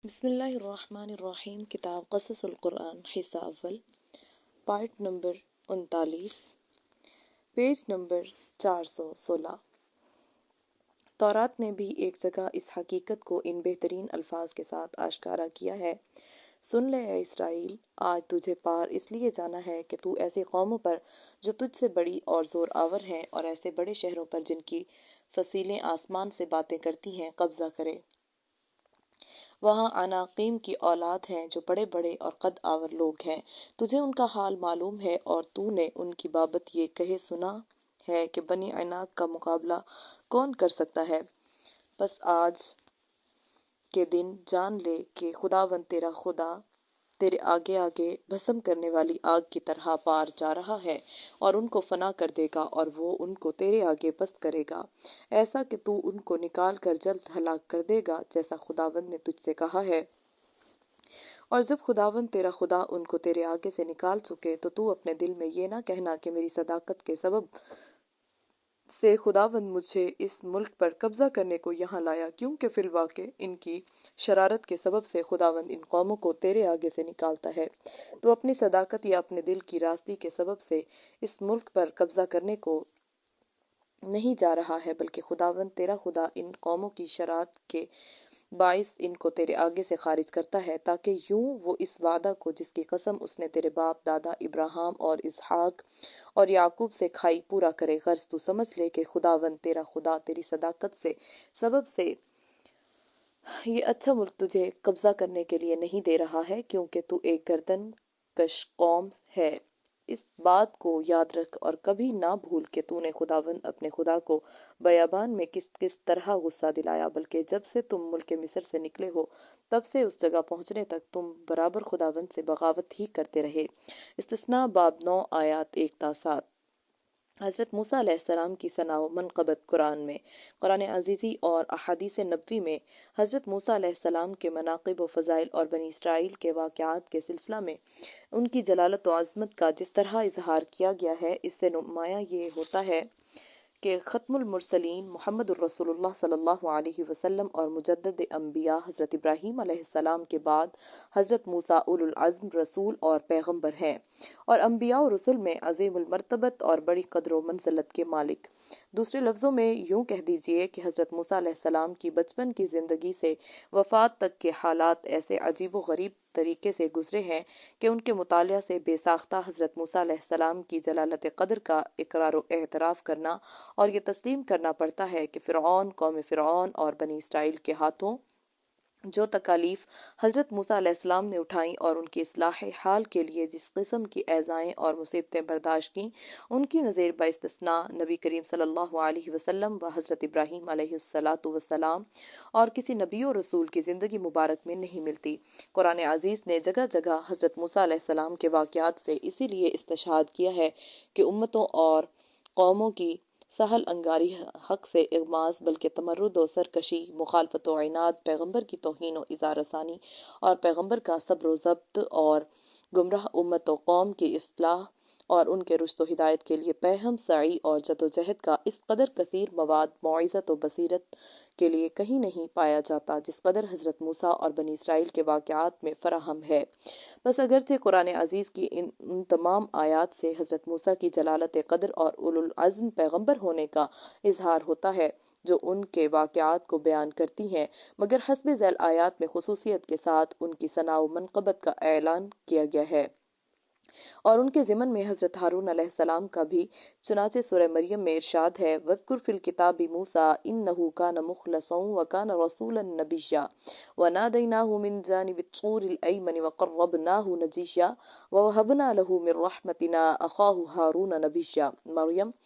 بسم اللہ الرحمن الرحیم۔ کتاب قصص القرآن، حصہ اول، پارٹ نمبر 39، پیج نمبر 416۔ تورات نے بھی ایک جگہ اس حقیقت کو ان بہترین الفاظ کے ساتھ آشکارا کیا ہے: سن لے اے اسرائیل، آج تجھے پار اس لیے جانا ہے کہ تو ایسی قوموں پر جو تجھ سے بڑی اور زور آور ہیں، اور ایسے بڑے شہروں پر جن کی فصیلیں آسمان سے باتیں کرتی ہیں، قبضہ کرے۔ وہاں عناقیم کی اولاد ہیں جو بڑے بڑے اور قد آور لوگ ہیں، تجھے ان کا حال معلوم ہے، اور تو نے ان کی بابت یہ کہے سنا ہے کہ بنی عناق کا مقابلہ کون کر سکتا ہے؟ بس آج کے دن جان لے کہ خداوند تیرا خدا تیرے آگے آگے بھسم کرنے والی آگ کی طرح پار جا رہا ہے، اور ان کو فنا کر دے گا، اور وہ ان کو تیرے آگے پست کرے گا، ایسا کہ تو ان کو نکال کر جلد ہلاک کر دے گا، جیسا خداوند نے تجھ سے کہا ہے۔ اور جب خداوند تیرا خدا ان کو تیرے آگے سے نکال چکے تو اپنے دل میں یہ نہ کہنا کہ میری صداقت کے سبب سے خداوند مجھے اس ملک پر قبضہ کرنے کو یہاں لایا، کیونکہ فی الواقع ان کی شرارت کے سبب سے خداوند ان قوموں کو تیرے آگے سے نکالتا ہے۔ تو اپنی صداقت یا اپنے دل کی راستی کے سبب سے اس ملک پر قبضہ کرنے کو نہیں جا رہا ہے، بلکہ خداوند تیرا خدا ان قوموں کی شرارت کے باعث ان کو تیرے آگے سے خارج کرتا ہے، تاکہ یوں وہ اس وعدہ کو جس کی قسم اس نے تیرے باپ دادا ابراہیم اور اسحاق اور یعقوب سے کھائی پورا کرے۔ غرض تو سمجھ لے کہ خداوند تیرا خدا تیری صداقت سے سبب سے یہ اچھا ملک تجھے قبضہ کرنے کے لیے نہیں دے رہا ہے، کیونکہ تو ایک گردن کش قوم ہے۔ اس بات کو یاد رکھ اور کبھی نہ بھول کہ تو نے خداوند اپنے خدا کو بیابان میں کس کس طرح غصہ دلایا، بلکہ جب سے تم ملک مصر سے نکلے ہو تب سے اس جگہ پہنچنے تک تم برابر خداوند سے بغاوت ہی کرتے رہے۔ استثناء باب 9 آیات 1 تا 7۔ حضرت موسیٰ علیہ السلام کی ثنا و منقبت قرآن میں، قرآن عزیزی اور احادیث نبوی میں حضرت موسیٰ علیہ السلام کے مناقب و فضائل اور بنی اسرائیل کے واقعات کے سلسلہ میں ان کی جلالت و عظمت کا جس طرح اظہار کیا گیا ہے، اس سے نمایاں یہ ہوتا ہے کہ ختم المرسلین محمد الرسول اللہ صلی اللہ علیہ وسلم اور مجدد انبیاء حضرت ابراہیم علیہ السلام کے بعد حضرت موسیٰ اولو العزم رسول اور پیغمبر ہیں، اور انبیاء و رسل میں عظیم المرتبت اور بڑی قدر و منزلت کے مالک۔ دوسرے لفظوں میں یوں کہہ دیجئے کہ حضرت موسیٰ علیہ السلام کی بچپن کی زندگی سے وفات تک کے حالات ایسے عجیب و غریب طریقے سے گزرے ہیں کہ ان کے مطالعہ سے بے ساختہ حضرت موسیٰ علیہ السلام کی جلالت قدر کا اقرار و اعتراف کرنا اور یہ تسلیم کرنا پڑتا ہے کہ قوم فرعون اور بنی اسرائیل کے ہاتھوں جو تکالیف حضرت موسیٰ علیہ السلام نے اٹھائیں اور ان کی اصلاح حال کے لیے جس قسم کی ایذائیں اور مصیبتیں برداشت کیں، ان کی نظیر باستثناء نبی کریم صلی اللہ علیہ وسلم و حضرت ابراہیم علیہ السلام اور کسی نبی و رسول کی زندگی مبارک میں نہیں ملتی۔ قرآن عزیز نے جگہ جگہ حضرت موسیٰ علیہ السلام کے واقعات سے اسی لیے استشہاد کیا ہے کہ امتوں اور قوموں کی سہل انگاری حق سے اغماس، بلکہ تمرد و سرکشی، مخالفت و عناد، پیغمبر کی توہین و اظہار ثانی اور پیغمبر کا صبر و ضبط، اور گمراہ امت و قوم کی اصلاح اور ان کے رشد و ہدایت کے لیے پیہم سعی اور جدوجہد کا اس قدر کثیر مواد موعظت و بصیرت کے لیے کہیں نہیں پایا جاتا جس قدر حضرت موسیٰ اور بنی اسرائیل کے واقعات میں فراہم ہے۔ بس اگرچہ قرآن عزیز کی ان تمام آیات سے حضرت موسیٰ کی جلالت قدر اور اولو العزم پیغمبر ہونے کا اظہار ہوتا ہے جو ان کے واقعات کو بیان کرتی ہیں، مگر حسب ذیل آیات میں خصوصیت کے ساتھ ان کی ثنا و منقبت کا اعلان کیا گیا ہے، اور ان کے ضمن میں حضرت ہارون علیہ السلام کا بھی، چنانچہ سورہ مریم میں ارشاد ہے: وَاذْكُرْ فِي الْكِتَابِ مُوسَىٰ إِنَّهُ كَانَ مُخْلَصًا وَكَانَ رَسُولًا نَبِيًّا وَنَادَيْنَاهُ مِنْ جَانِبِ الطُّورِ الْأَيْمَنِ وَقَرَّبْنَاهُ نَجِيًّا وَوَهَبْنَا لَهُ مِنْ رَحْمَتِنَا أَخَاهُ هَارُونَ نَبِيًّا مریم۔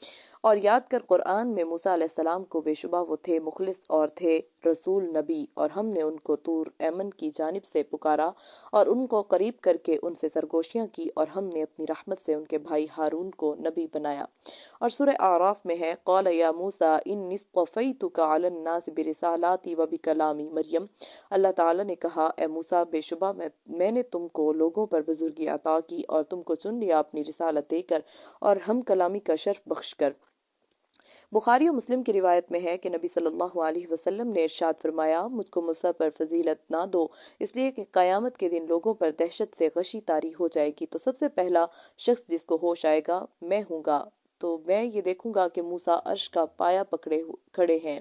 اور یاد کر قرآن میں موسیٰ علیہ السلام کو بے شبہ وہ تھے مخلص اور تھے رسول نبی، اور ہم نے ان کو طور ایمن کی جانب سے پکارا اور ان کو قریب کر کے ان سے سرگوشیاں کی، اور ہم نے اپنی رحمت سے ان کے بھائی ہارون کو نبی بنایا۔ اور سورہ اعراف میں ہے: قال یا موسیٰ انی اصطفیتک علی الناس برسالاتی وبکلامی مریم۔ اللہ تعالیٰ نے کہا: اے موسیٰ، بے شبہ میں نے تم کو لوگوں پر بزرگی عطا کی اور تم کو چن لیا اپنی رسالت دے کر اور ہم کلامی کا شرف بخش کر۔ بخاری و مسلم کی روایت میں ہے کہ نبی صلی اللہ علیہ وسلم نے ارشاد فرمایا، مجھ کو موسیٰ پر فضیلت نہ دو، اس لیے کہ قیامت کے دن لوگوں پر دہشت سے غشی طاری ہو جائے گی، تو سب سے پہلا شخص جس کو ہوش آئے گا میں ہوں گا، تو میں یہ دیکھوں گا کہ موسیٰ عرش کا پایا پکڑے کھڑے ہیں۔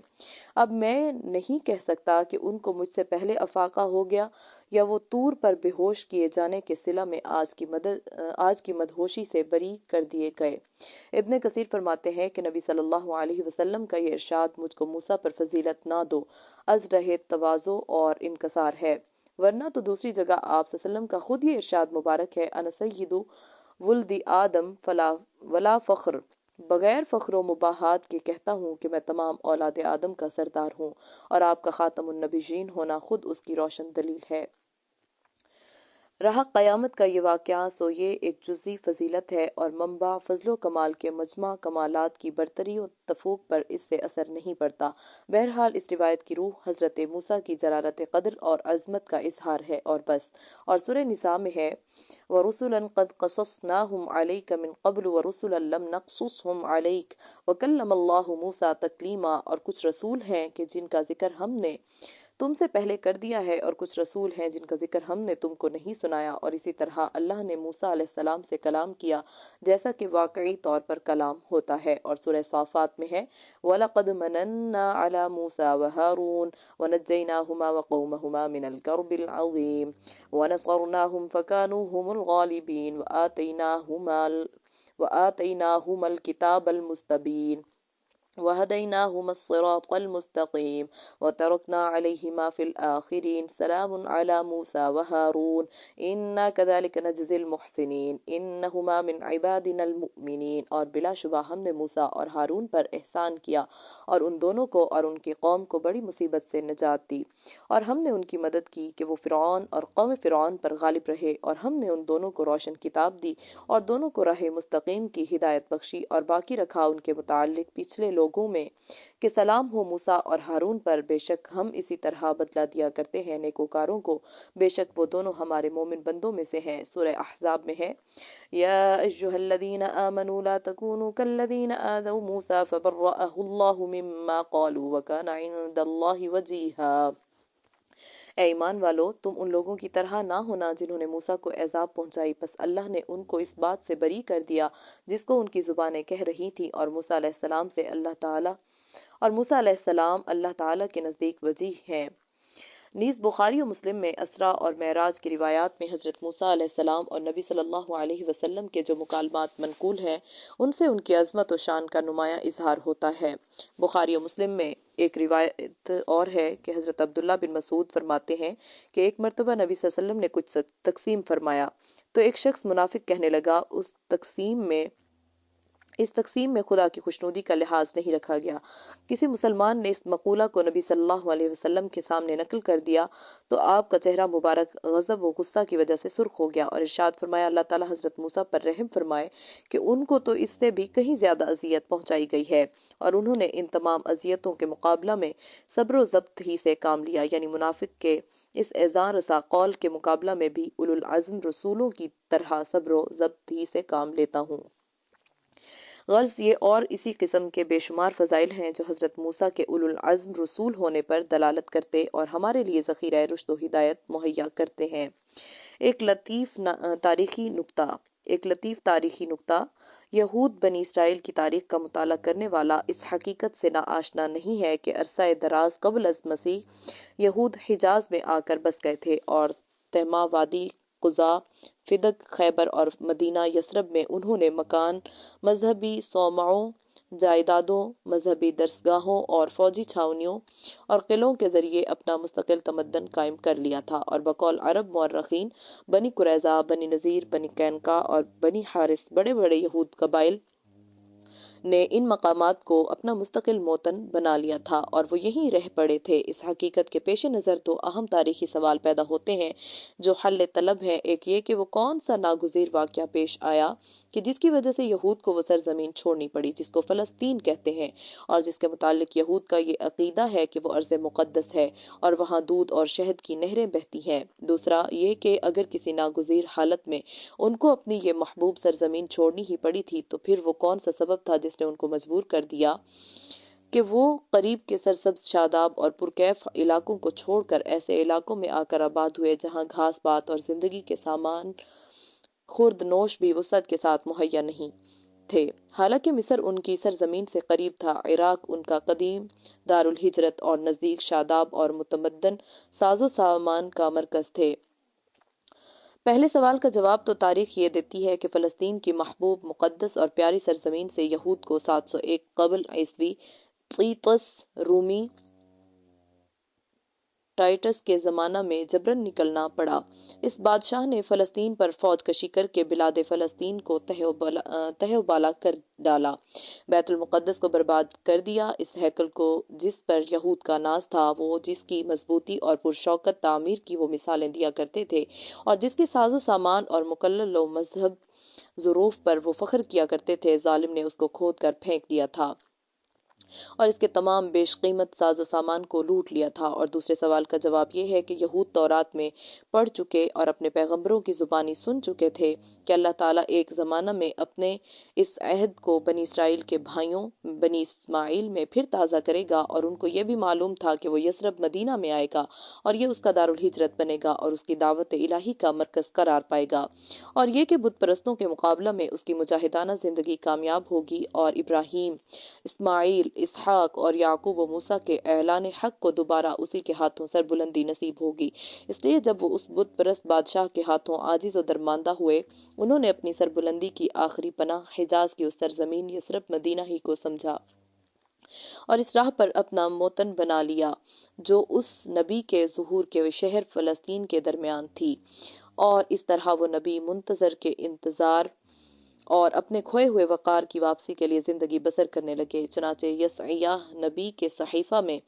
اب میں نہیں کہہ سکتا کہ ان کو مجھ سے پہلے افاقہ ہو گیا یا وہ طور پر بے ہوش کیے جانے کے صلہ میں آج کی مدہوشی سے بری کر دیے گئے۔ ابن کثیر فرماتے ہیں کہ نبی صلی اللہ علیہ وسلم کا یہ ارشاد مجھ کو موسیٰ پر فضیلت نہ دو از رہے تواضع اور انکسار ہے، ورنہ تو دوسری جگہ آپ صلی اللہ علیہ وسلم کا خود یہ ارشاد مبارک ہے، انا سید ولد آدم ولا فخر، بغیر فخر و مباحات کے کہتا ہوں کہ میں تمام اولاد آدم کا سردار ہوں، اور آپ کا خاتم النبیین ہونا خود اس کی روشن دلیل ہے۔ رہا قیامت کا یہ واقعہ، سو یہ ایک جزئی فضیلت ہے اور منبع فضل و کمال کے مجمع کمالات کی برتری و تفوق پر اس سے اثر نہیں پڑتا۔ بہرحال اس روایت کی روح حضرت موسیٰ کی جلالت قدر اور عظمت کا اظہار ہے اور بس۔ اور سورہ نساء میں ہے، وَرُسُلًا قَدْ قَصَصْنَاهُمْ عَلَيْكَ مِن قَبْلُ وَرُسُلًا لَمْ نَقْصُصْهُمْ عَلَيْكَ وَكَلَّمَ اللَّهُ مُوسَىٰ تَكْلِيمًا، اور کچھ رسول ہیں کہ جن کا ذکر ہم نے تم سے پہلے کر دیا ہے، اور کچھ رسول ہیں جن کا ذکر ہم نے تم کو نہیں سنایا، اور اسی طرح اللہ نے موسیٰ علیہ السلام سے کلام کیا جیسا کہ واقعی طور پر کلام ہوتا ہے۔ اور سورہ صافات میں ہے، وَلَقَدْ مَنَنَّا عَلَى مُوسَىٰ وَهَارُونَ وَنَجَّيْنَاهُمَا وَقَوْمَهُمَا مِنَ الْكَرْبِ الْعَظِيمِ وَنَصَرْنَاهُمْ فَكَانُوا هُمُ الْغَالِبِينَ وَآتَيْنَاهُمَا الْكِتَابَ الْمُسْتَبِينَ وَهَدَيْنَاهُمَا الصِّرَاطَ الْمُسْتَقِيمَ وَتَرَكْنَا عَلَيْهِمَا فِي الْآخِرِينَ سَلَامٌ عَلَى مُوسَىٰ وَهَارُونَ إِنَّا كَذَلِكَ نَجْزِي الْمُحْسِنِينَ إِنَّهُمَا مِنْ عِبَادِنَا الْمُؤْمِنِينَ، اور بلا شبہ ہم نے موسیٰ اور ہارون پر احسان کیا اور ان دونوں کو اور ان کی قوم کو بڑی مصیبت سے نجات دی، اور ہم نے ان کی مدد کی کہ وہ فرعون اور قوم فرعون پر غالب رہے، اور ہم نے ان دونوں کو روشن کتاب دی اور دونوں کو راہ مستقیم کی ہدایت بخشی، اور باقی رکھا ان کے متعلق پچھلے لوگوں میں کہ سلام ہو موسیٰ اور ہارون پر، بے شک ہم اسی طرح بدلہ دیا کرتے ہیں نیکوکاروں کو، بے شک وہ دونوں ہمارے مومن بندوں میں سے ہیں۔ سورہ احزاب میں ہے، یا ایھا الذین آمنوا لا تکونوا کالذین آذوا موسیٰ فبرأہ اللہ مما قالوا وکان عند اللہ وجیہا۔ اے ایمان والو، تم ان لوگوں کی طرح نہ ہونا جنہوں نے موسیٰ کو عذاب پہنچائی، پس اللہ نے ان کو اس بات سے بری کر دیا جس کو ان کی زبانیں کہہ رہی تھیں، اور موسیٰ علیہ السلام اللہ تعالیٰ کے نزدیک وجیہ ہیں۔ نیز بخاری و مسلم میں اسرا اور معراج کی روایات میں حضرت موسیٰ علیہ السلام اور نبی صلی اللہ علیہ وسلم کے جو مکالمات منقول ہیں، ان سے ان کی عظمت و شان کا نمایاں اظہار ہوتا ہے۔ بخاری و مسلم میں ایک روایت اور ہے کہ حضرت عبداللہ بن مسعود فرماتے ہیں کہ ایک مرتبہ نبی صلی اللہ علیہ وسلم نے کچھ تقسیم فرمایا تو ایک شخص منافق کہنے لگا، اس تقسیم میں خدا کی خوشنودی کا لحاظ نہیں رکھا گیا۔ کسی مسلمان نے اس مقولہ کو نبی صلی اللہ علیہ وسلم کے سامنے نقل کر دیا تو آپ کا چہرہ مبارک غضب و غصہ کی وجہ سے سرخ ہو گیا، اور ارشاد فرمایا، اللہ تعالیٰ حضرت موسیٰ پر رحم فرمائے کہ ان کو تو اس سے بھی کہیں زیادہ اذیت پہنچائی گئی ہے، اور انہوں نے ان تمام اذیتوں کے مقابلہ میں صبر و ضبط ہی سے کام لیا، یعنی منافق کے اس اذعان رسا قول کے مقابلہ میں بھی اولو العزم رسولوں کی طرح صبر و ضبط ہی سے کام لیتا ہوں۔ غرض یہ اور اسی قسم کے بے شمار فضائل ہیں جو حضرت موسیٰ کے اولو العزم رسول ہونے پر دلالت کرتے اور ہمارے لیے ذخیرہ رشد و ہدایت مہیا کرتے ہیں۔ ایک لطیف تاریخی نکتہ، یہود بنی اسرائیل کی تاریخ کا مطالعہ کرنے والا اس حقیقت سے ناآشنا نہیں ہے کہ عرصہ دراز قبل از مسیح یہود حجاز میں آ کر بس گئے تھے، اور تہما، وادی قزا، فدق، خیبر اور مدینہ یثرب میں انہوں نے مکان، مذہبی صومعوں، جائیدادوں، مذہبی درسگاہوں اور فوجی چھاؤنیوں اور قلعوں کے ذریعے اپنا مستقل تمدن قائم کر لیا تھا، اور بقول عرب مورخین بنی قریظہ، بنی نذیر، بنی قینقاع اور بنی حارث بڑے بڑے یہود قبائل نے ان مقامات کو اپنا مستقل موطن بنا لیا تھا اور وہ یہیں رہ پڑے تھے۔ اس حقیقت کے پیش نظر تو اہم تاریخی سوال پیدا ہوتے ہیں جو حل طلب ہیں۔ ایک یہ کہ وہ کون سا ناگزیر واقعہ پیش آیا کہ جس کی وجہ سے یہود کو وہ سرزمین چھوڑنی پڑی جس کو فلسطین کہتے ہیں، اور جس کے متعلق یہود کا یہ عقیدہ ہے کہ وہ ارض مقدس ہے اور وہاں دودھ اور شہد کی نہریں بہتی ہیں۔ دوسرا یہ کہ اگر کسی ناگزیر حالت میں ان کو اپنی یہ محبوب سرزمین چھوڑنی ہی پڑی تھی تو پھر وہ کون سا سبب تھا جس اس نے ان کو مجبور کر دیا کہ وہ قریب کے سرسبز شاداب اور پرکیف علاقوں کو چھوڑ کر ایسے علاقوں میں آ کر آباد ہوئے جہاں گھاس پات اور زندگی کے سامان خورد نوش بھی وسعت کے ساتھ مہیا نہیں تھے۔ حالانکہ مصر ان کی سرزمین سے قریب تھا، عراق ان کا قدیم دارالہجرت اور نزدیک شاداب اور متمدن ساز و سامان کا مرکز تھے۔ پہلے سوال کا جواب تو تاریخ یہ دیتی ہے کہ فلسطین کی محبوب، مقدس اور پیاری سرزمین سے یہود کو 701 قبل عیسوی طیطس رومی ٹائٹس کے زمانہ میں جبراً نکلنا پڑا۔ اس بادشاہ نے فلسطین پر فوج کشی کر کے بلاد فلسطین کو تہہ و بالا کر ڈالا، بیت المقدس کو برباد کر دیا۔ اس ہیکل کو جس پر یہود کا ناز تھا، وہ جس کی مضبوطی اور پرشوکت تعمیر کی وہ مثالیں دیا کرتے تھے، اور جس کے ساز و سامان اور مکلل و مذہب ظروف پر وہ فخر کیا کرتے تھے، ظالم نے اس کو کھود کر پھینک دیا تھا اور اس کے تمام بیش قیمت ساز و سامان کو لوٹ لیا تھا۔ اور دوسرے سوال کا جواب یہ ہے کہ یہود تورات میں پڑھ چکے اور اپنے پیغمبروں کی زبانی سن چکے تھے کہ اللہ تعالیٰ ایک زمانہ میں اپنے اس عہد کو بنی اسرائیل کے بھائیوں بنی اسماعیل میں پھر تازہ کرے گا، اور ان کو یہ بھی معلوم تھا کہ وہ یثرب مدینہ میں آئے گا اور یہ اس کا دارالہجرت بنے گا اور اس کی دعوت الہی کا مرکز قرار پائے گا، اور یہ کہ بت پرستوں کے مقابلہ میں اس کی مجاہدانہ زندگی کامیاب ہوگی، اور ابراہیم، اسماعیل، اسحاق اور یعقوب و موسیٰ کے اعلان حق کو دوبارہ اسی کے ہاتھوں سربلندی نصیب ہوگی۔ اس لیے جب وہ اس بت پرست بادشاہ کے ہاتھوں عاجز و درماندہ ہوئے، انہوں نے اپنی سربلندی کی آخری پناہ حجاز کی اس سرزمین یثرب مدینہ ہی کو سمجھا اور اس راہ پر اپنا موطن بنا لیا جو اس نبی کے ظہور کے شہر فلسطین کے درمیان تھی، اور اس طرح وہ نبی منتظر کے انتظار اور اپنے کھوئے ہوئے وقار کی واپسی کے لیے زندگی بسر کرنے لگے۔ چنانچہ یسعیاہ نبی کے صحیفہ میں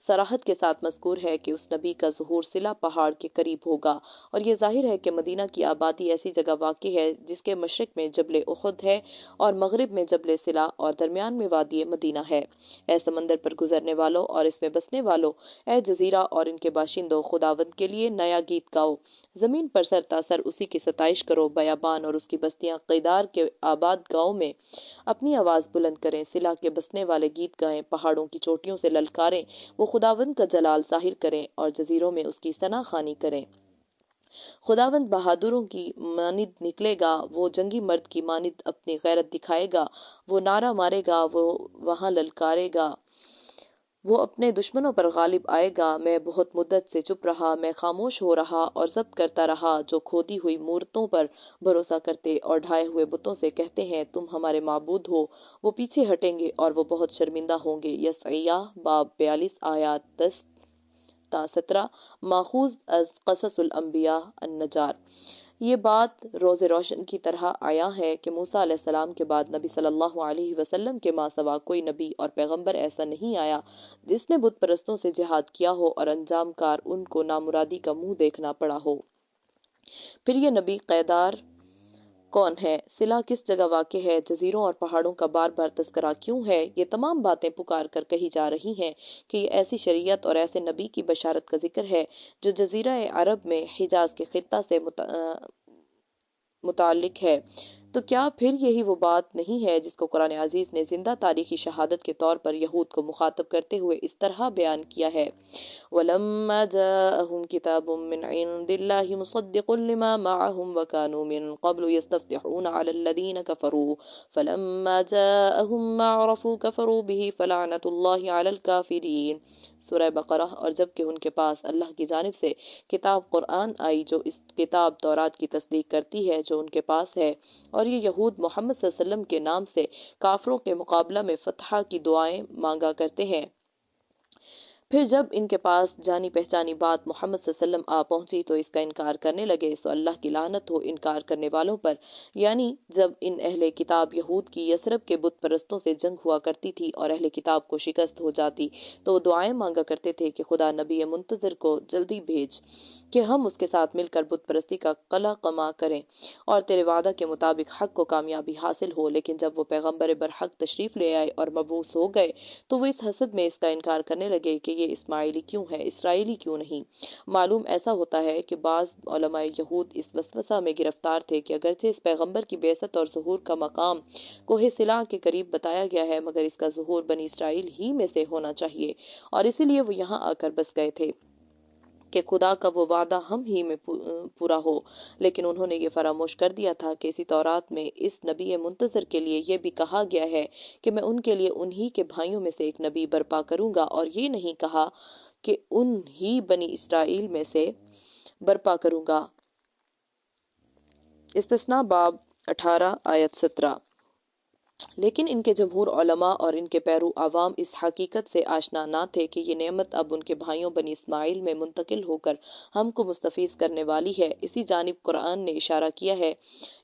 صراحت کے ساتھ مذکور ہے کہ اس نبی کا ظہور صلہ پہاڑ کے قریب ہوگا، اور یہ ظاہر ہے کہ مدینہ کی آبادی ایسی جگہ واقع ہے جس کے مشرق میں جبل احد ہے اور مغرب میں جبل صلہ اور درمیان میں وادی مدینہ ہے۔ اے سمندر پر گزرنے والوں اور اس میں بسنے والوں، اے جزیرہ اور ان کے باشندوں، خداوند کے لیے نیا گیت گاؤ، زمین پر سر تاسر اسی کی ستائش کرو، بیابان اور اس کی بستیاں قیدار کے آباد گاؤں میں اپنی آواز بلند کریں، صلہ کے بسنے والے گیت گائیں، پہاڑوں کی چوٹیوں سے للکاریں، وہ خداوند کا جلال ظاہر کریں اور جزیروں میں اس کی ثنا خوانی کریں۔ خداوند بہادروں کی مانند نکلے گا، وہ جنگی مرد کی مانند اپنی غیرت دکھائے گا، وہ نعرہ مارے گا، وہ وہاں للکارے گا، وہ اپنے دشمنوں پر غالب آئے گا۔ میں بہت مدت سے چپ رہا، میں خاموش ہو رہا اور ضبط کرتا رہا۔ جو کھودی ہوئی مورتوں پر بھروسہ کرتے اور ڈھائے ہوئے بتوں سے کہتے ہیں تم ہمارے معبود ہو، وہ پیچھے ہٹیں گے اور وہ بہت شرمندہ ہوں گے۔ یسعیاہ باب 42 آیات 10 تا 17، ماخوذ از قصص الانبیاء النجار۔ یہ بات روز روشن کی طرح عیاں ہے کہ موسیٰ علیہ السلام کے بعد نبی صلی اللہ علیہ وسلم کے ماں سوا کوئی نبی اور پیغمبر ایسا نہیں آیا جس نے بت پرستوں سے جہاد کیا ہو اور انجام کار ان کو نامرادی کا منہ دیکھنا پڑا ہو۔ پھر یہ نبی قیدار کون ہے؟ صلہ کس جگہ واقع ہے؟ جزیروں اور پہاڑوں کا بار بار تذکرہ کیوں ہے؟ یہ تمام باتیں پکار کر کہی جا رہی ہیں کہ یہ ایسی شریعت اور ایسے نبی کی بشارت کا ذکر ہے جو جزیرہ عرب میں حجاز کے خطہ سے متعلق ہے۔ تو کیا پھر یہی وہ بات نہیں ہے جس کو قرآن عزیز نے زندہ تاریخی شہادت کے طور پر یہود کو مخاطب کرتے ہوئے اس طرح بیان کیا ہے؟ وَلَمَّا جَاءَهُمْ كِتَابٌ مِّنْ عِندِ اللَّهِ مُصَدِّقٌ لِّمَا مَعَهُمْ وَكَانُوا مِن قَبْلُ يَسْتَفْتِحُونَ عَلَى الَّذِينَ كَفَرُوا فَلَمَّا جَاءَهُم مَّا عَرَفُوا كَفَرُوا بِهِ فَلَعْنَةُ اللَّهِ عَلَى الْكَافِرِينَ۔ سورہ بقرہ۔ اور جب کہ ان کے پاس اللہ کی جانب سے کتاب قرآن آئی جو اس کتاب تورات کی تصدیق کرتی ہے جو ان کے پاس ہے، اور یہ یہود محمد صلی اللہ علیہ وسلم کے نام سے کافروں کے مقابلہ میں فتح کی دعائیں مانگا کرتے ہیں، پھر جب ان کے پاس جانی پہچانی بات محمد صلی اللہ علیہ وسلم آ پہنچی تو اس کا انکار کرنے لگے، سو اللہ کی لعنت ہو انکار کرنے والوں پر۔ یعنی جب ان اہل کتاب یہود کی یثرب کے بت پرستوں سے جنگ ہوا کرتی تھی اور اہل کتاب کو شکست ہو جاتی تو وہ دعائیں مانگا کرتے تھے کہ خدا نبی منتظر کو جلدی بھیج کہ ہم اس کے ساتھ مل کر بت پرستی کا قلع قما کریں اور تیرے وعدہ کے مطابق حق کو کامیابی حاصل ہو۔ لیکن جب وہ پیغمبر برحق تشریف لے آئے اور مبعوث ہو گئے تو وہ اس حسد میں اس کا انکار کرنے لگے کہ یہ اسماعیلی کیوں ہے، اسرائیلی کیوں نہیں۔ معلوم ایسا ہوتا ہے کہ بعض علماء یہود اس وسوسہ میں گرفتار تھے کہ اگرچہ اس پیغمبر کی بعثت اور ظہور کا مقام کوہ سلا کے قریب بتایا گیا ہے، مگر اس کا ظہور بنی اسرائیل ہی میں سے ہونا چاہیے، اور اسی لیے وہ یہاں آ کر بس گئے تھے کہ خدا کا وہ وعدہ ہم ہی میں پورا ہو۔ لیکن انہوں نے یہ فراموش کر دیا تھا کہ اسی تورات میں اس نبی منتظر کے لیے یہ بھی کہا گیا ہے کہ میں ان کے لیے انہی کے بھائیوں میں سے ایک نبی برپا کروں گا، اور یہ نہیں کہا کہ انہی بنی اسرائیل میں سے برپا کروں گا۔ استثناء باب 18 آیت 17۔ لیکن ان کے جمہور علماء اور ان کے پیرو عوام اس حقیقت سے آشنا نہ تھے کہ یہ نعمت اب ان کے بھائیوں بنی اسماعیل میں منتقل ہو کر ہم کو مستفیض کرنے والی ہے۔ اسی جانب قرآن نے اشارہ کیا ہے،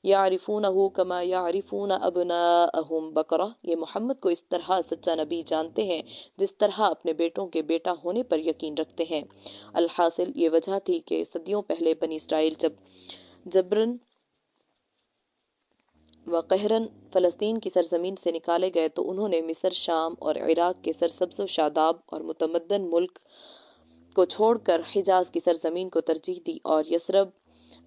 یعرفونہ کما یعرفون ابناءہم بقرہ، یہ محمد کو اس طرح سچا نبی جانتے ہیں جس طرح اپنے بیٹوں کے بیٹا ہونے پر یقین رکھتے ہیں۔ الحاصل یہ وجہ تھی کہ صدیوں پہلے بنی اسرائیل جب جبرن و قہرن فلسطین کی سرزمین سے نکالے گئے تو انہوں نے مصر، شام اور عراق کے سرسبز و شاداب اور متمدن ملک کو چھوڑ کر حجاز کی سرزمین کو ترجیح دی اور یثرب،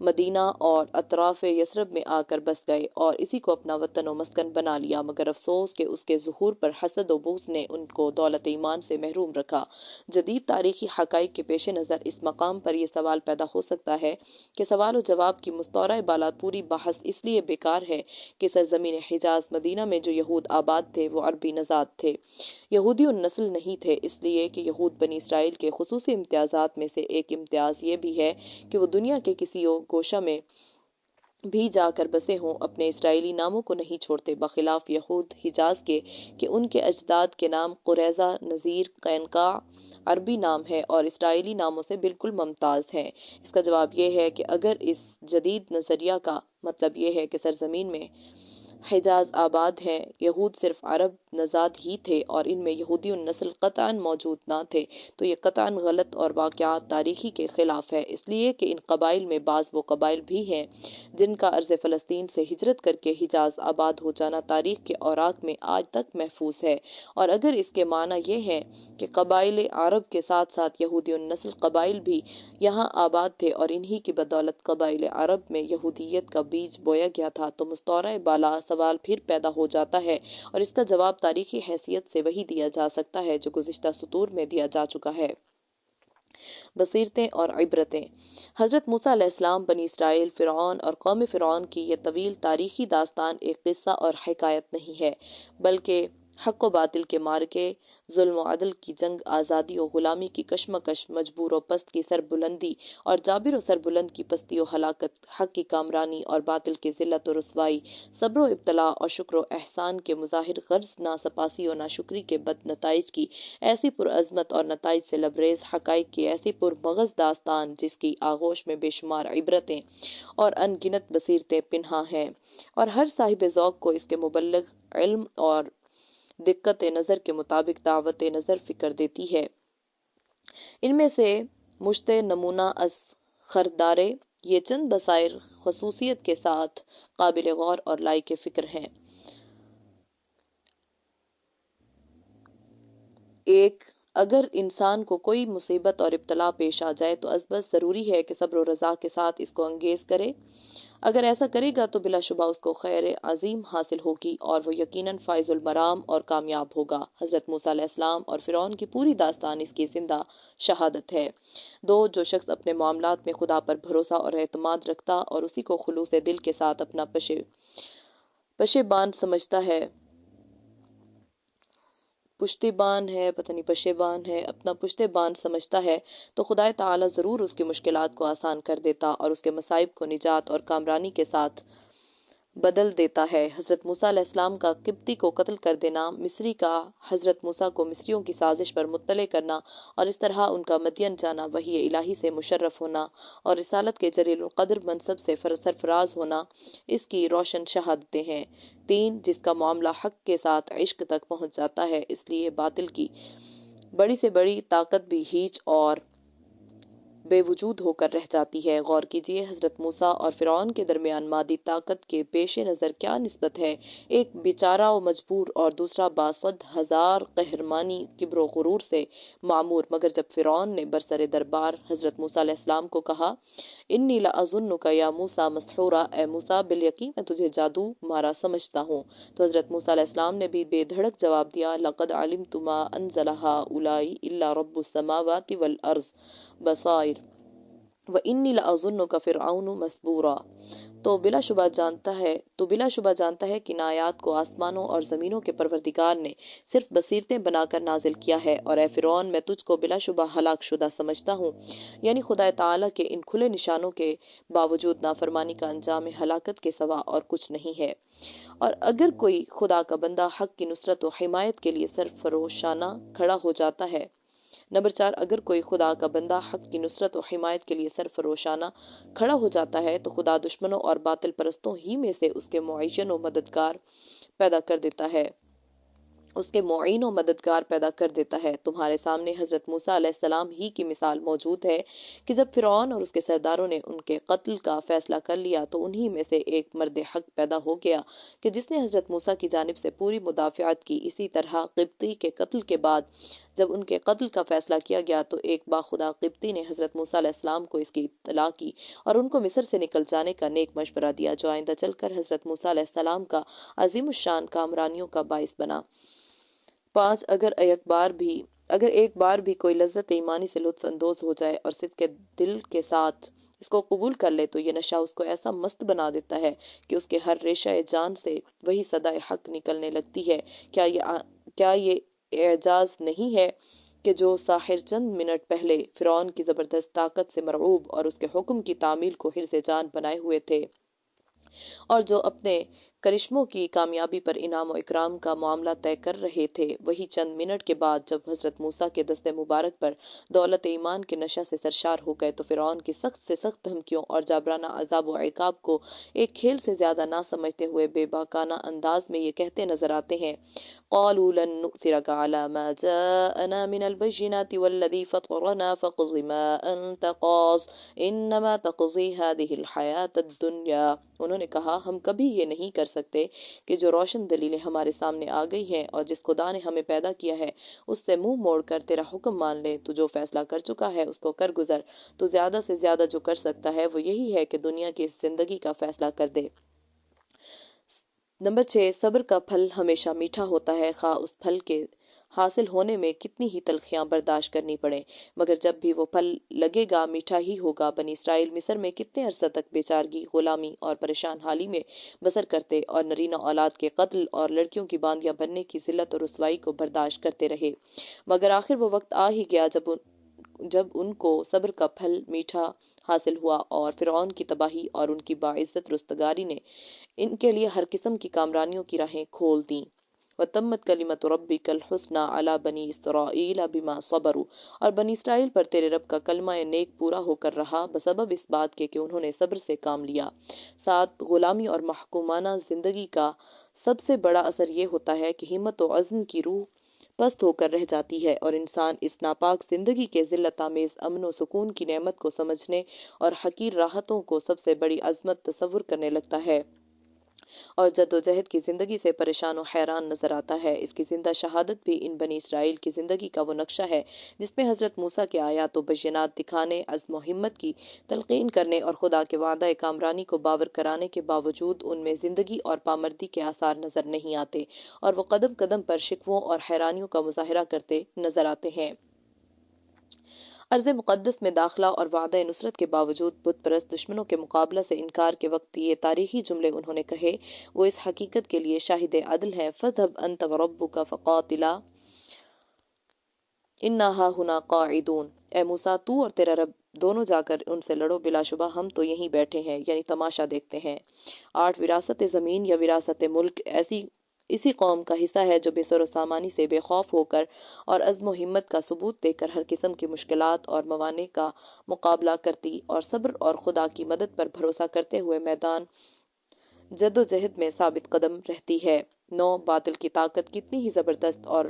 مدینہ اور اطراف یثرب میں آ کر بس گئے اور اسی کو اپنا وطن و مسکن بنا لیا، مگر افسوس کہ اس کے ظہور پر حسد و بغض نے ان کو دولت ایمان سے محروم رکھا۔ جدید تاریخی حقائق کے پیش نظر اس مقام پر یہ سوال پیدا ہو سکتا ہے کہ سوال و جواب کی مستعار بالا پوری بحث اس لیے بیکار ہے کہ سرزمین حجاز مدینہ میں جو یہود آباد تھے وہ عربی نژاد تھے، یہودی النسل نہیں تھے، اس لیے کہ یہود بنی اسرائیل کے خصوصی امتیازات میں سے ایک امتیاز یہ بھی ہے کہ وہ دنیا کے کسی گوشہ میں بھی جا کر بسے ہوں اپنے اسرائیلی ناموں کو نہیں چھوڑتے، بخلاف یہود حجاز کے کہ ان کے اجداد کے نام قریظہ، نذیر، قینقاع عربی نام ہے اور اسرائیلی ناموں سے بالکل ممتاز ہیں۔ اس کا جواب یہ ہے کہ اگر اس جدید نظریہ کا مطلب یہ ہے کہ سرزمین میں حجاز آباد ہیں، یہود صرف عرب نژاد ہی تھے اور ان میں یہودی النسل قطعاً موجود نہ تھے، تو یہ قطعاً غلط اور واقعات تاریخی کے خلاف ہے، اس لیے کہ ان قبائل میں بعض وہ قبائل بھی ہیں جن کا ارض فلسطین سے ہجرت کر کے حجاز آباد ہو جانا تاریخ کے اوراق میں آج تک محفوظ ہے، اور اگر اس کے معنی یہ ہے کہ قبائل عرب کے ساتھ ساتھ یہودی النسل قبائل بھی یہاں آباد تھے اور انہی کی بدولت قبائل عرب میں یہودیت کا بیج بویا گیا تھا، تو مستعار بالا سوال پھر پیدا ہو جاتا ہے اور اس کا جواب تاریخی حیثیت سے وہی دیا جا سکتا ہے جو گزشتہ سطور میں دیا جا چکا ہے۔ بصیرتیں اور عبرتیں۔ حضرت موسیٰ علیہ السلام، بنی اسرائیل، فرعون اور قوم فرعون کی یہ طویل تاریخی داستان ایک قصہ اور حکایت نہیں ہے، بلکہ حق و باطل کے معرکے، ظلم و عدل کی جنگ، آزادی و غلامی کی کشمکش، مجبور و پست کی سربلندی اور جابر و سربلند کی پستی و ہلاکت، حق کی کامرانی اور باطل کی ذلت و رسوائی، صبر و ابتلاء اور شکر و احسان کے مظاہر، غرض ناسپاسی و ناشکری کے بد نتائج کی ایسی پرعظمت اور نتائج سے لبریز حقائق کی ایسی پرمغز داستان جس کی آغوش میں بے شمار عبرتیں اور ان گنت بصیرتیں پنہاں ہیں، اور ہر صاحب ذوق کو اس کے مبلغ علم اور دقت نظر کے مطابق دعوت نظر فکر دیتی ہے۔ ان میں سے مشت نمونہ از خردارے یہ چند بصائر خصوصیت کے ساتھ قابل غور اور لائق فکر ہیں۔ ایک، اگر انسان کو کوئی مصیبت اور ابتلا پیش آ جائے تو ازبز ضروری ہے کہ صبر و رضا کے ساتھ اس کو انگیز کرے۔ اگر ایسا کرے گا تو بلا شبہ اس کو خیر عظیم حاصل ہوگی اور وہ یقیناً فائز المرام اور کامیاب ہوگا۔ حضرت موسیٰ علیہ السلام اور فرعون کی پوری داستان اس کی زندہ شہادت ہے۔ دو، جو شخص اپنے معاملات میں خدا پر بھروسہ اور اعتماد رکھتا اور اسی کو خلوص دل کے ساتھ اپنا پشیبان سمجھتا ہے، اپنا پشتے بان سمجھتا ہے تو خدا تعالی ضرور اس کی مشکلات کو آسان کر دیتا اور اس کے مصائب کو نجات اور کامرانی کے ساتھ بدل دیتا ہے۔ حضرت موسیٰ علیہ السلام کا قبطی کو قتل کر دینا، مصری کا حضرت موسیٰ کو مصریوں کی سازش پر مطلع کرنا اور اس طرح ان کا مدین جانا، وحی الہی سے مشرف ہونا اور رسالت کے جلیل القدر منصب سے سرفراز ہونا اس کی روشن شہادتیں ہیں۔ تین، جس کا معاملہ حق کے ساتھ عشق تک پہنچ جاتا ہے، اس لیے باطل کی بڑی سے بڑی طاقت بھی ہیچ اور بے وجود ہو کر رہ جاتی ہے۔ غور کیجئے، حضرت موسیٰ اور فرعون کے درمیان مادی طاقت کے پیش نظر کیا نسبت ہے۔ ایک بیچارہ و مجبور اور دوسرا باصد ہزار قہرمانی کبر و غرور سے معمور۔ مگر جب فرعون نے برسر دربار حضرت موسیٰ علیہ السلام کو کہا انی لأظنک یا موسیٰ مسحورا، اے موسیٰ بالیقین میں تجھے جادو مارا سمجھتا ہوں، تو حضرت موسیٰ علیہ السلام نے بھی بے دھڑک جواب دیا لقد علمت ما انزل ہؤلاء الا رب السماوات والارض بصائر وانی لأظنک فرعون مسبورا۔ تو بلا شبہ جانتا ہے کہ ان آیات کو آسمانوں اور زمینوں کے پروردگار نے صرف بصیرتیں بنا کر نازل کیا ہے، اور اے فرعون میں تجھ کو بلا شبہ ہلاک شدہ سمجھتا ہوں۔ یعنی خدا تعالیٰ کے ان کھلے نشانوں کے باوجود نافرمانی کا انجام ہلاکت کے سوا اور کچھ نہیں ہے۔ اور اگر کوئی خدا کا بندہ حق کی نصرت و حمایت کے لیے سرفروشانہ کھڑا ہو جاتا ہے، نمبر 4، اگر کوئی خدا کا بندہ حق کی نصرت و حمایت کے لیے سرفروشانہ کھڑا ہو جاتا ہے تو خدا دشمنوں اور باطل پرستوں ہی میں سے اس کے معین و مددگار پیدا کر دیتا ہے۔ تمہارے سامنے حضرت موسیٰ علیہ السلام ہی کی مثال موجود ہے کہ جب فرعون اور اس کے سرداروں نے ان کے قتل کا فیصلہ کر لیا تو انہی میں سے ایک مرد حق پیدا ہو گیا کہ جس نے حضرت موسیٰ کی جانب سے پوری مدافعت کی۔ اسی طرح قبطی کے قتل کے بعد جب ان کے قتل کا فیصلہ کیا گیا تو ایک باخدا قبطی نے حضرت موسیٰ علیہ السلام کو اس کی اطلاع کی اور ان کو مصر سے نکل جانے کا نیک مشورہ دیا، جو آئندہ چل کر حضرت موسیٰ علیہ السلام کا عظیم الشان کامرانیوں کا باعث بنا۔ 5، اگر ایک بار بھی کوئی لذت ایمانی سے لطف اندوز ہو جائے اور صدق دل کے ساتھ اس کو قبول کر لے تو یہ نشہ اس کو ایسا مست بنا دیتا ہے کہ اس کے ہر ریشہ جان سے وہی صدائے حق نکلنے لگتی ہے۔ کیا یہ اعجاز نہیں ہے کہ جو ساحر چند منٹ پہلے فرعون کی زبردست طاقت سے مرعوب اور اس کے حکم کی تعمیل کو حرز جان بنائے ہوئے تھے، اور جو اپنے کرشموں کی کامیابی پر انعام و اکرام کا معاملہ طے کر رہے تھے، وہی چند منٹ کے بعد جب حضرت موسیٰ کے دست مبارک پر دولت ایمان کے نشہ سے سرشار ہو گئے تو فرعون کی سخت سے سخت دھمکیوں اور جابرانہ عذاب و عقاب کو ایک کھیل سے زیادہ نہ سمجھتے ہوئے بے باکانہ انداز میں یہ کہتے نظر آتے ہیں قالوا لن نؤثرك على ما جاءنا من البينات والذي فطرنا فاقض ما انت قاض انما تقضي هذه الحياة الدنيا۔ انہوں نے کہا ہم کبھی یہ نہیں کر سکتے کہ جو روشن دلیلیں ہمارے سامنے آ گئی ہیں اور جس خدا نے ہمیں پیدا کیا ہے اس سے منہ موڑ کر تیرا حکم مان لے، تو جو فیصلہ کر چکا ہے اس کو کر گزر، تو زیادہ سے زیادہ جو کر سکتا ہے وہ یہی ہے کہ دنیا کی اس زندگی کا فیصلہ کر دے۔ نمبر 6، صبر کا پھل ہمیشہ میٹھا ہوتا ہے، خواہ اس پھل کے حاصل ہونے میں کتنی ہی تلخیاں برداشت کرنی پڑیں، مگر جب بھی وہ پھل لگے گا میٹھا ہی ہوگا۔ بنی اسرائیل مصر میں کتنے عرصہ تک بیچارگی، غلامی اور پریشان حالی میں بسر کرتے اور نرینہ اولاد کے قتل اور لڑکیوں کی باندیاں بننے کی ذلت اور رسوائی کو برداشت کرتے رہے، مگر آخر وہ وقت آ ہی گیا جب ان کو صبر کا پھل میٹھا حاصل ہوا اور فرعون کی تباہی اور ان کی باعزت رستگاری نے ان کے لیے ہر قسم کی کامرانیوں کی راہیں کھول دیں۔ وَتَمَّتْ كَلِمَةُ رَبِّكَ الْحُسْنَى عَلَى بَنِي إِسْرَائِيلَ بِمَا صَبَرُوا، اور بنی اسرائیل پر تیرے رب کا کلمہ نیک پورا ہو کر رہا بسبب اس بات کے کہ انہوں نے صبر سے کام لیا۔ 7، غلامی اور محکومانہ زندگی کا سب سے بڑا اثر یہ ہوتا ہے کہ ہمت و عزم کی روح پست ہو کر رہ جاتی ہے اور انسان اس ناپاک زندگی کے ذلت آمیز امن و سکون کی نعمت کو سمجھنے اور حقیر راحتوں کو سب سے بڑی عظمت تصور کرنے لگتا ہے اور جد و جہد کی زندگی سے پریشان و حیران نظر آتا ہے۔ اس کی زندہ شہادت بھی ان بنی اسرائیل کی زندگی کا وہ نقشہ ہے جس میں حضرت موسیٰ کے آیات و بینات دکھانے، عزم و ہمت کی تلقین کرنے اور خدا کے وعدہ کامرانی کو باور کرانے کے باوجود ان میں زندگی اور پامردی کے آثار نظر نہیں آتے اور وہ قدم قدم پر شکووں اور حیرانیوں کا مظاہرہ کرتے نظر آتے ہیں۔ ارض مقدس میں داخلہ اور وعدہ نصرت کے باوجود بت پرست دشمنوں کے مقابلہ سے انکار کے وقت یہ تاریخی جملے انہوں نے کہے، وہ اس حقیقت کے لیے شاہد عدل ہیں فَاذْهَبْ أَنْتَ وَرَبُّكَ فَقَاتِلَا إِنَّا هَاهُنَا قَاعِدُونَ۔ اے موسیٰ، تو اور تیرا رب دونوں جا کر ان سے لڑو، بلا شبہ ہم تو یہیں بیٹھے ہیں، یعنی تماشا دیکھتے ہیں۔ 8، وراثت زمین یا وراثت ملک اسی قوم کا حصہ ہے جو بے سر و سامانی سے بے خوف ہو کر اور عزم و ہمت کا ثبوت دے کر ہر قسم کی مشکلات اور موانع کا مقابلہ کرتی اور صبر اور خدا کی مدد پر بھروسہ کرتے ہوئے میدان جد و جہد میں ثابت قدم رہتی ہے۔ 9 باطل کی طاقت کتنی ہی زبردست اور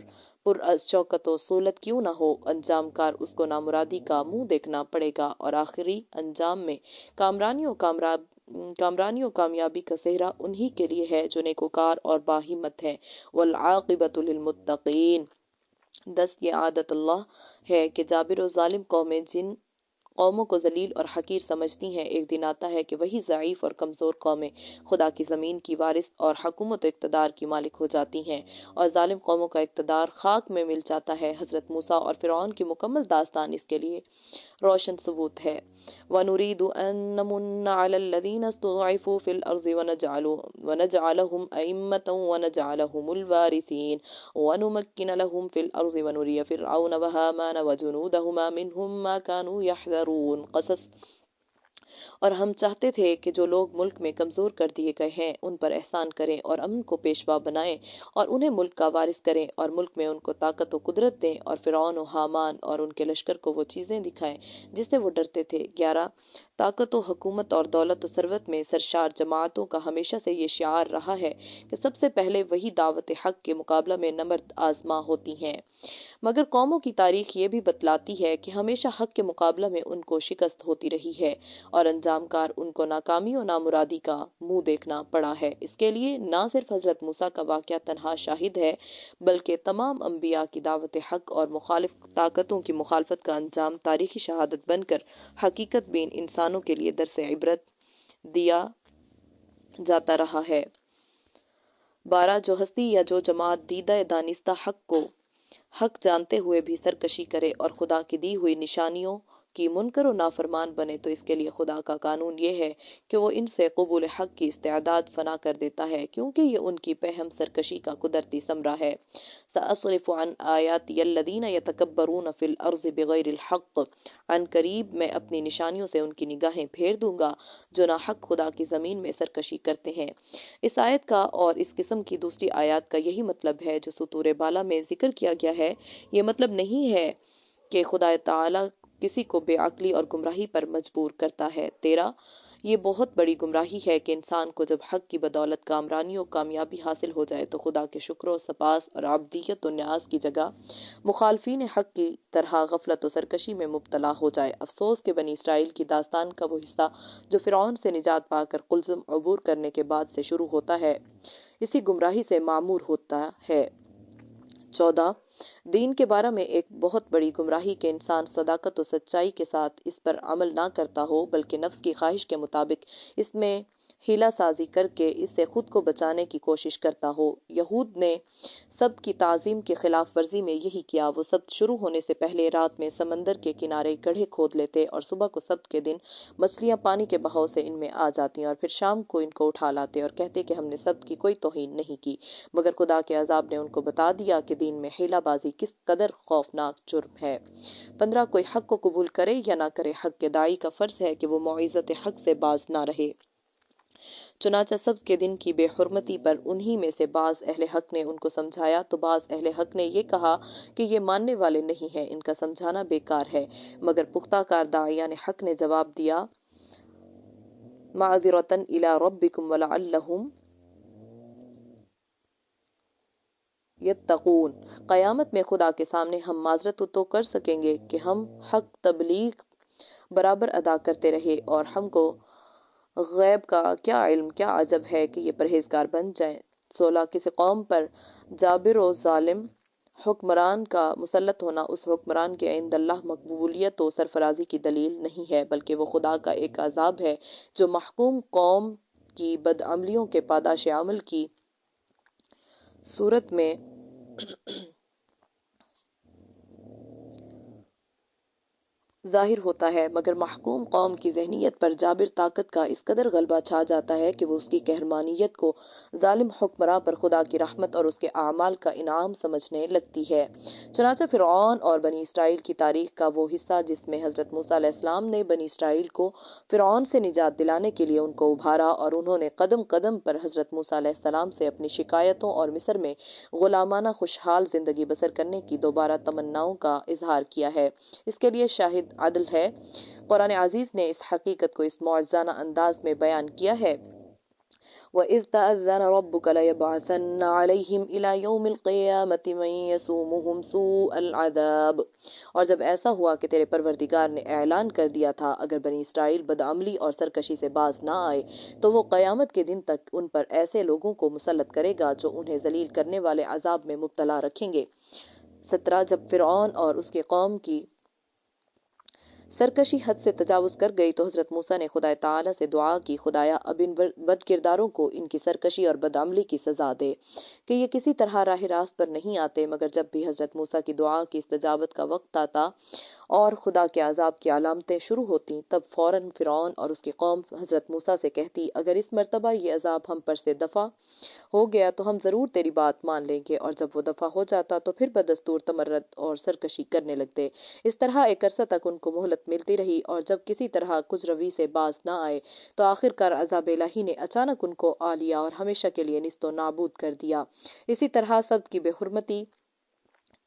پر از شوکت و سہولت کیوں نہ ہو، انجام کار اس کو نامرادی کا منہ دیکھنا پڑے گا، اور آخری انجام میں کامرانی و کامیابی کا صحرا انہی کے لیے ہے جو نیکوکار اور باہمت ہے۔ والعاقبۃ للمتقین۔ 10 یہ عادت اللہ ہے کہ جابر و ظالم قومیں جن قوموں کو ذلیل اور حقیر سمجھتی ہیں، ایک دن آتا ہے کہ وہی ضعیف اور کمزور قومیں خدا کی زمین کی وارث اور حکومت و اقتدار کی مالک ہو جاتی ہیں، اور ظالم قوموں کا اقتدار خاک میں مل جاتا ہے۔ حضرت موسیٰ اور فرعون کی مکمل داستان اس کے لیے روشن ثبوت ہے۔ وَنُرِيدُ أَن نَّمُنَّ عَلَى الَّذِينَ اسْتُضْعِفُوا فِي الْأَرْضِ وَنَجْعَلَهُمْ أَئِمَّةً وَنَجْعَلَهُمُ الْوَارِثِينَ وَنُمَكِّنَ لَهُمْ فِي الْأَرْضِ وَنُرِيَ فِرْعَوْنَ وَهَامَانَ وَجُنُودَهُمَا مِنْهُمْ مَا كَانُوا يَحْذَرُونَ۔ قصص۔ اور ہم چاہتے تھے کہ جو لوگ ملک میں کمزور کر دیے گئے ہیں ان پر احسان کریں اور امن کو پیشوا بنائیں اور انہیں ملک کا وارث کریں، اور ملک میں ان کو طاقت و قدرت دیں، اور فرعون و حامان اور ان کے لشکر کو وہ چیزیں دکھائیں جس سے وہ ڈرتے تھے۔ 11 طاقت و حکومت اور دولت و ثروت میں سرشار جماعتوں کا ہمیشہ سے یہ شعار رہا ہے کہ سب سے پہلے وہی دعوت حق کے مقابلہ میں نمرد آزما ہوتی ہیں، مگر قوموں کی تاریخ یہ بھی بتلاتی ہے کہ ہمیشہ حق کے مقابلہ میں ان کو شکست ہوتی رہی ہے، اور انجام کار ان کو ناکامی و نامرادی کا منہ دیکھنا پڑا ہے۔ اس کے لیے نہ صرف حضرت موسیٰ کا واقعہ تنہا شاہد ہے، بلکہ تمام انبیاء کی دعوت حق اور مخالف طاقتوں کی مخالفت کا انجام تاریخی شہادت بن کر حقیقت بین انسانوں کے لیے درس عبرت دیا جاتا رہا ہے۔ 12 جو ہستی یا جو جماعت دیدہ دانستہ حق جانتے ہوئے بھی سرکشی کرے اور خدا کی دی ہوئی نشانیوں کی منکر و نافرمان بنے، تو اس کے لیے خدا کا قانون یہ ہے کہ وہ ان سے قبول حق کی استعداد فنا کر دیتا ہے، کیونکہ یہ ان کی پہم سرکشی کا قدرتی ثمرہ ہے۔ سأصرف عن آیاتی الذین یتکبرون فی الارض بغیر الحق۔ عن قریب میں اپنی نشانیوں سے ان کی نگاہیں پھیر دوں گا جو ناحق خدا کی زمین میں سرکشی کرتے ہیں۔ اس آیت کا اور اس قسم کی دوسری آیات کا یہی مطلب ہے جو سطور بالا میں ذکر کیا گیا ہے۔ یہ مطلب نہیں ہے کہ خدا تعالی کسی کو بے عقلی اور گمراہی پر مجبور کرتا ہے۔ 13 یہ بہت بڑی گمراہی ہے کہ انسان کو جب حق کی بدولت کامرانی و کامیابی حاصل ہو جائے تو خدا کے شکر و سپاس اور عبدیت و نیاز کی جگہ مخالفین حق کی طرح غفلت و سرکشی میں مبتلا ہو جائے۔ افسوس کہ بنی اسرائیل کی داستان کا وہ حصہ جو فرعون سے نجات پا کر قلزم عبور کرنے کے بعد سے شروع ہوتا ہے، اسی گمراہی سے معمور ہوتا ہے۔ 14 دین کے بارے میں ایک بہت بڑی گمراہی کہ انسان صداقت و سچائی کے ساتھ اس پر عمل نہ کرتا ہو، بلکہ نفس کی خواہش کے مطابق اس میں ہیلہ سازی کر کے اس سے خود کو بچانے کی کوشش کرتا ہو۔ یہود نے سبت کی تعظیم کی خلاف ورزی میں یہی کیا۔ وہ سبت شروع ہونے سے پہلے رات میں سمندر کے کنارے گڑھے کھود لیتے، اور صبح کو سبت کے دن مچھلیاں پانی کے بہاؤ سے ان میں آ جاتی، اور پھر شام کو ان کو اٹھا لاتے اور کہتے کہ ہم نے سبت کی کوئی توہین نہیں کی، مگر خدا کے عذاب نے ان کو بتا دیا کہ دین میں حیلہ بازی کس قدر خوفناک جرم ہے۔ 15 کوئی حق کو قبول کرے یا نہ کرے، حق کے داعی کا فرض ہے کہ وہ موعظت حق سے باز نہ رہے۔ چنانچہ سبت کے دن کی بے حرمتی پر انہی میں سے بعض اہل حق نے ان کو سمجھایا، تو بعض اہل حق نے یہ کہا کہ یہ ماننے والے نہیں ہیں، ان کا سمجھانا بیکار ہے، مگر پختہ کار داعیان حق نے جواب دیا معذرۃ الی ربکم ولعلہم یتقون۔ قیامت میں خدا کے سامنے ہم معذرت تو کر سکیں گے کہ ہم حق تبلیغ برابر ادا کرتے رہے، اور ہم کو غیب کا کیا علم، کیا عجب ہے کہ یہ پرہیزگار بن جائیں۔ 16 کسی قوم پر جابر و ظالم حکمران کا مسلط ہونا اس حکمران کے عند اللہ مقبولیت و سرفرازی کی دلیل نہیں ہے، بلکہ وہ خدا کا ایک عذاب ہے جو محکوم قوم کی بدعملیوں کے پاداش عمل کی صورت میں ظاہر ہوتا ہے، مگر محکوم قوم کی ذہنیت پر جابر طاقت کا اس قدر غلبہ چھا جاتا ہے کہ وہ اس کی قہرمانیت کو ظالم حکمراں پر خدا کی رحمت اور اس کے اعمال کا انعام سمجھنے لگتی ہے۔ چنانچہ فرعون اور بنی اسرائیل کی تاریخ کا وہ حصہ جس میں حضرت موسیٰ علیہ السلام نے بنی اسرائیل کو فرعون سے نجات دلانے کے لیے ان کو ابھارا، اور انہوں نے قدم قدم پر حضرت موسیٰ علیہ السلام سے اپنی شکایتوں اور مصر میں غلامانہ خوشحال زندگی بسر کرنے کی دوبارہ تمناؤں کا اظہار کیا ہے، اس کے لیے شاہد عدل ہے۔ قرآن عزیز نے اس حقیقت کو اس معجزانہ انداز میں بیان کیا ہے وَإِذْ تَأَذَّنَ رَبُّكَ لَيَبْعَثَنَّ عَلَيْهِمْ إِلَى يَوْمِ الْقِيَامَةِ مَن يَسُومُهُمْ سُوءَ الْعَذَابِ۔ اور جب ایسا ہوا کہ تیرے پروردگار نے اعلان کر دیا تھا اگر بنی اسرائیل بدعملی اور سرکشی سے باز نہ آئے تو وہ قیامت کے دن تک ان پر ایسے لوگوں کو مسلط کرے گا جو انہیں ذلیل کرنے والے عذاب میں مبتلا رکھیں گے۔ 17 جب فرعون اور اس کے قوم کی سرکشی حد سے تجاوز کر گئی تو حضرت موسیٰ نے خدا تعالیٰ سے دعا کی، خدایا اب ان بد کرداروں کو ان کی سرکشی اور بدعملی کی سزا دے کہ یہ کسی طرح راہ راست پر نہیں آتے۔ مگر جب بھی حضرت موسیٰ کی دعا کی استجابت کا وقت آتا اور خدا کے عذاب کی علامتیں شروع ہوتی تب فوراً فرعون اور اس کی قوم حضرت موسیٰ سے کہتی اگر اس مرتبہ یہ عذاب ہم پر سے دفع ہو گیا تو ہم ضرور تیری بات مان لیں گے، اور جب وہ دفع ہو جاتا تو پھر بدستور تمرد اور سرکشی کرنے لگتے۔ اس طرح ایک عرصہ تک ان کو مہلت ملتی رہی، اور جب کسی طرح کچھ روی سے باز نہ آئے تو آخرکار عذاب الہی نے اچانک ان کو آ لیا اور ہمیشہ کے لیے نیست و نابود کر دیا۔ اسی طرح سب کی بے حرمتی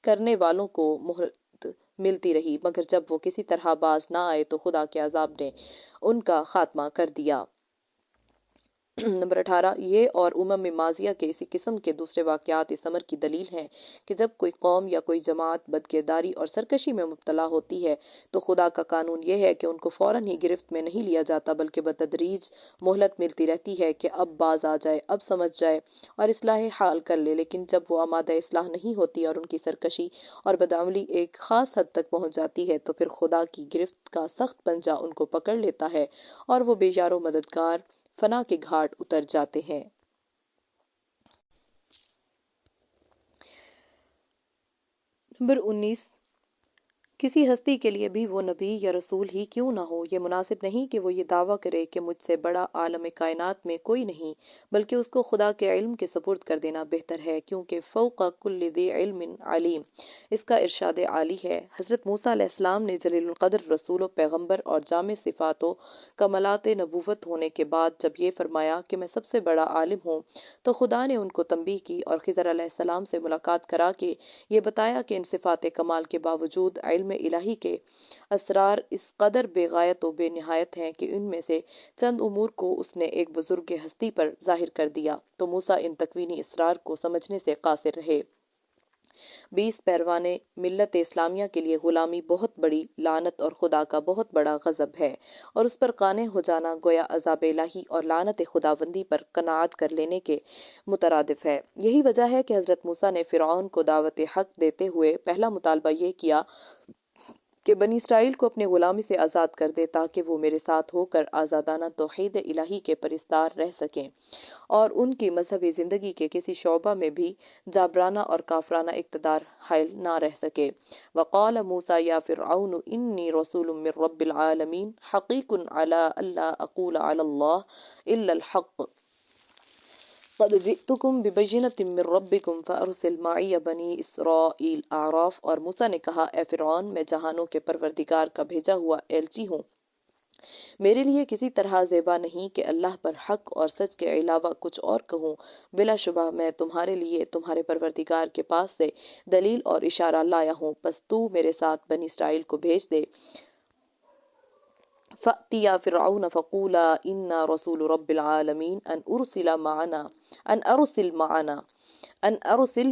کرنے والوں کو مہلت ملتی رہی، مگر جب وہ کسی طرح باز نہ آئے تو خدا کے عذاب نے ان کا خاتمہ کر دیا۔ نمبر 18 یہ اور ماضیہ کے اسی قسم کے دوسرے واقعات اس امر کی دلیل ہیں کہ جب کوئی قوم یا کوئی جماعت بدکرداری اور سرکشی میں مبتلا ہوتی ہے تو خدا کا قانون یہ ہے کہ ان کو فوراً ہی گرفت میں نہیں لیا جاتا بلکہ بتدریج مہلت ملتی رہتی ہے کہ اب باز آ جائے، اب سمجھ جائے اور اصلاح حال کر لے۔ لیکن جب وہ آمادہ اصلاح نہیں ہوتی اور ان کی سرکشی اور بدعملی ایک خاص حد تک پہنچ جاتی ہے تو پھر خدا کی گرفت کا سخت پنجہ ان کو پکڑ لیتا ہے اور وہ بے یار و مددگار فنا کے گھاٹ اتر جاتے ہیں۔ نمبر 19 کسی ہستی کے لیے بھی وہ نبی یا رسول ہی کیوں نہ ہو یہ مناسب نہیں کہ وہ یہ دعویٰ کرے کہ مجھ سے بڑا عالم کائنات میں کوئی نہیں، بلکہ اس کو خدا کے علم کے سپرد کر دینا بہتر ہے، کیونکہ فوق کل ذی علم علیم اس کا ارشاد عالی ہے۔ حضرت موسیٰ علیہ السلام نے جلیل القدر رسول و پیغمبر اور جامع صفات و کمالات نبوت ہونے کے بعد جب یہ فرمایا کہ میں سب سے بڑا عالم ہوں تو خدا نے ان کو تنبیہ کی اور خضر علیہ السلام سے ملاقات کرا کے یہ بتایا کہ ان صفات کمال کے باوجود علم الہی کے اسرار اس قدر بے غایت و بے نہایت ہیں کہ ان میں سے چند امور کو اس نے ایک بزرگ ہستی پر ظاہر کر دیا تو موسیٰ ان تکوینی اسرار کو سمجھنے سے قاصر رہے۔ 20 پیروان ملت اسلامیہ کے لیے غلامی بہت بڑی لعنت اور خدا کا بہت بڑا غضب ہے، اور اس پر قانع ہو جانا گویا عذاب الہی اور لعنت خداوندی پر قناعت کر لینے کے مترادف ہے۔ یہی وجہ ہے کہ حضرت موسیٰ نے فرعون کو دعوت حق دیتے ہوئے پہلا مطالبہ یہ کیا کہ بنی اسرائیل کو اپنے غلامی سے آزاد کر دے تاکہ وہ میرے ساتھ ہو کر آزادانہ توحید الہی کے پرستار رہ سکیں اور ان کی مذہبی زندگی کے کسی شعبہ میں بھی جابرانہ اور کافرانہ اقتدار حائل نہ رہ سکے۔ وقال موسیٰ یا فرعون انی رسول من رب العالمین حقیق علی الا اقول علی اللہ الا الحق قد جئتکم ببینۃ من ربکم فارسل معی بنی اسرائیل۔ اعراف۔ اور موسیٰ نے کہا اے فرعون میں جہانوں کے پروردگار کا بھیجا ہوا ایلچی ہوں، میرے لیے کسی طرح زیبا نہیں کہ اللہ پر حق اور سچ کے علاوہ کچھ اور کہوں، بلا شبہ میں تمہارے لیے تمہارے پروردگار کے پاس سے دلیل اور اشارہ لایا ہوں، پس تو میرے ساتھ بنی اسرائیل کو بھیج دے۔ فَأْتِيَا فِرْعَوْنَ فَقُولَا إِنَّا رَسُولُ رَبِّ الْعَالَمِينَ أَنْ أَرْسِلْ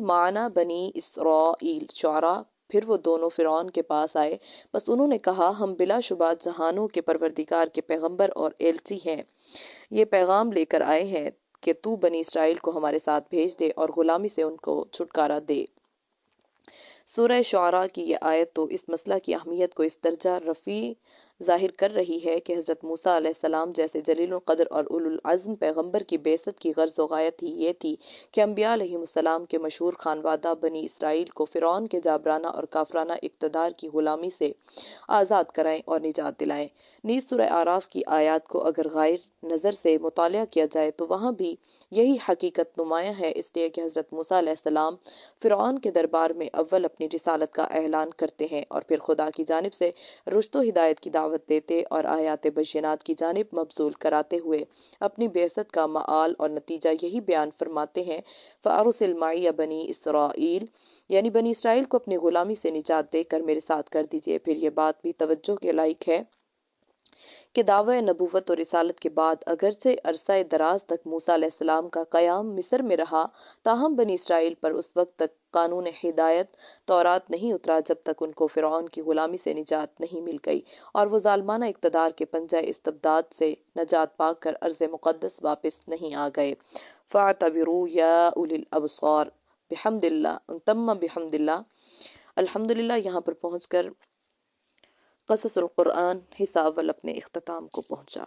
مَعَنَا بَنِي إِسْرَائِيل۔ شعراء۔ پھر وہ دونوں فرعون کے پاس آئے، بس انہوں نے کہا ہم بلا شبہ جہانوں کے پروردگار کے پیغمبر اور ایلچی ہیں، یہ پیغام لے کر آئے ہیں کہ تو بنی اسرائیل کو ہمارے ساتھ بھیج دے اور غلامی سے ان کو چھٹکارا دے۔ سورہ شعراء کی یہ آیت تو اس مسئلہ کی اہمیت کو اس درجہ رفیع ظاہر کر رہی ہے کہ حضرت موسیٰ علیہ السلام جیسے جلیل القدر اور اولو العزم پیغمبر کی بعثت کی غرض و غایت ہی یہ تھی کہ انبیاء علیہم السلام کے مشہور خانوادہ بنی اسرائیل کو فرعون کے جابرانہ اور کافرانہ اقتدار کی غلامی سے آزاد کرائیں اور نجات دلائیں۔ نیز سورہ اعراف کی آیات کو اگر غیر نظر سے مطالعہ کیا جائے تو وہاں بھی یہی حقیقت نمایاں ہے، اس لیے کہ حضرت موسیٰ علیہ السلام فرعون کے دربار میں اول اپنی رسالت کا اعلان کرتے ہیں اور پھر خدا کی جانب سے رشد و ہدایت کی دعوت دیتے اور آیات بینات کی جانب مبذول کراتے ہوئے اپنی بعثت کا مآل اور نتیجہ یہی بیان فرماتے ہیں فَأَرْسِلْ مَعِیَ بَنِی إِسْرَائِیل، یعنی بنی اسرائیل کو اپنی غلامی سے نجات دے کر میرے ساتھ کر دیجئے۔ پھر یہ بات بھی توجہ کے لائق ہے کہ دعوی نبوت اور رسالت کے بعد اگرچہ عرصہ دراز تک موسیٰ علیہ السلام کا قیام مصر میں رہا، تاہم بنی اسرائیل پر اس وقت تک قانون ہدایت تورات نہیں اترا جب تک ان کو فرعون کی غلامی سے نجات نہیں مل گئی اور وہ ظالمانہ اقتدار کے پنجہ استبداد سے نجات پا کر ارض مقدس واپس نہیں آ گئے۔ فَاعْتَبِرُوا يَا أُولِي الْأَبْصَارِ بحمد اللہ تم بحمد اللہ۔ الحمدللہ یہاں پر پہنچ کر قصص القرآن حصہ اول اپنے اختتام کو پہنچا۔